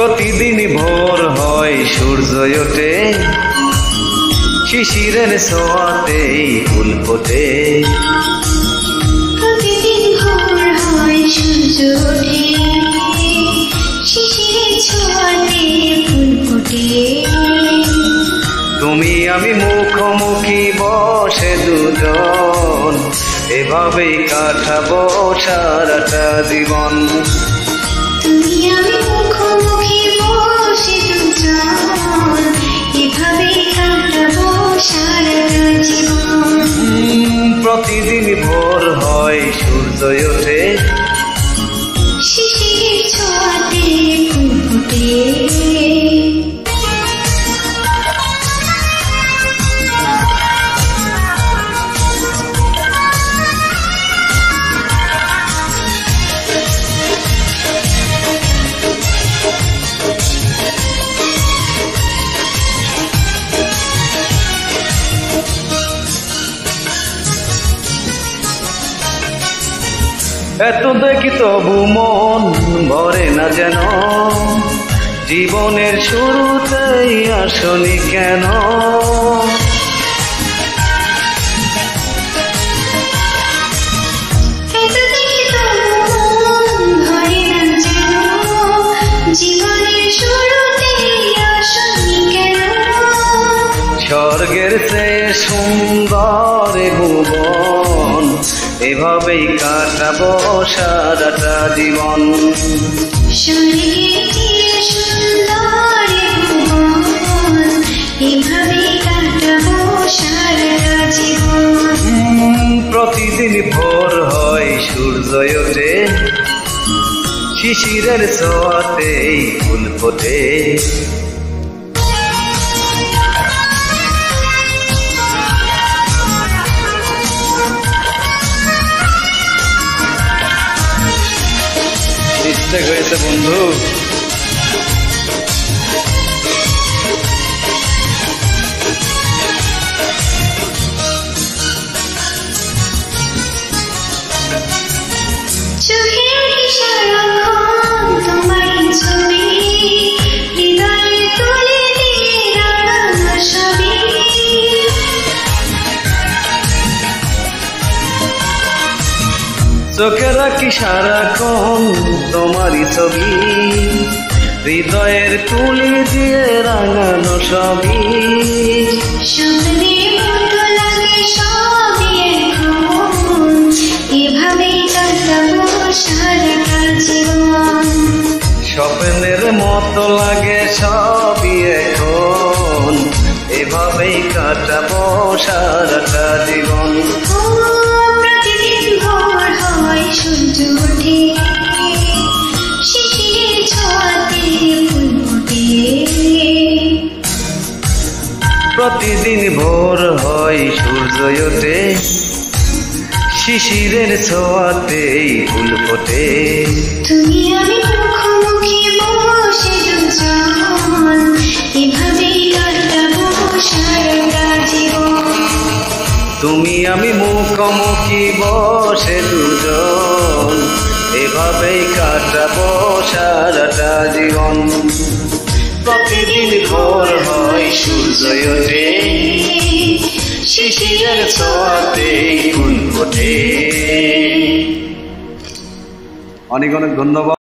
প্রতিদিন ভোর হয় সূর্য ওঠে, শিশিরের ছোঁয়াতেই ফুল ফোটে। প্রতিদিন ভোর হয় সূর্য ওঠে, শিশিরের ছোঁয়াতে ফুল ফোটে। তুমি আমি মুখোমুখি বসে দুজন, এভাবেই কাটাবো সারাটা জীবন। তুমি আমি মুখোমুখি বসে দুজন, এভাবেই কাটাবো সারাটা জীবন। প্রতিদিন ভোর হয় সূর্য ওঠে, শিশিরের ছোঁয়াতে ফুল ফোটে। এত দেখি তবু মন ভরে না যেন, জীবনের শুরুতেই আসনি কেন? এত দেখি তবু মন ভরে না যেন, জীবনের শুরুতেই আসনি কেন? স্বর্গের চেয়ে সুন্দর ভুবন, এভাবেই কাটাবো সারাটা জীবন। স্বর্গের চেয়ে সুন্দর ভুবন, এভাবেই কাটাবো সারাটা জীবন। প্রতিদিন ভোর হয় সূর্য ওঠে, শিশিরের ছোঁয়াতেই ফুল ফোটে। মিস্টেক হয়েছে বন্ধু। চোখের ইশারাক্ষণ তোমারই ছবি, হৃদয়ে তুলে দিয়ে দাঁড়ানো ছবি। চোখে রাখি সারাক্ষণ তোমারই ছবি, হৃদয়ের তুলি দিয়ে রাঙানো সবই। স্বপ্নের মতো লাগে সবই এখন, এভাবেই কাটাবো সারাটা জীবন। স্বপ্নের মতো লাগে সবই এখন, এভাবেই কাটাবো সারাটা জীবন। প্রতিদিন ভোর হয় সূর্য ওঠে, শিশিরের ছোঁয়াতে ফুল ফোটে। প্রতিদিন ভোর হয় সূর্য ওঠে, শিশিরের ছোঁয়াতেই ফুল ফোটে। তুমি আমি মুখোমুখি বসে দুজন, এভাবেই কাটাবো সারাটা জীবন। তুমি আমি মুখোমুখি বসে দুজন, এভাবেই কাটাবো সারাটা জীবন। প্রতিদিন ভোর হয় সূর্য ওঠে, শিশিরের ছোঁয়াতেই ফুল ফোটে। অনেক অনেক ধন্যবাদ।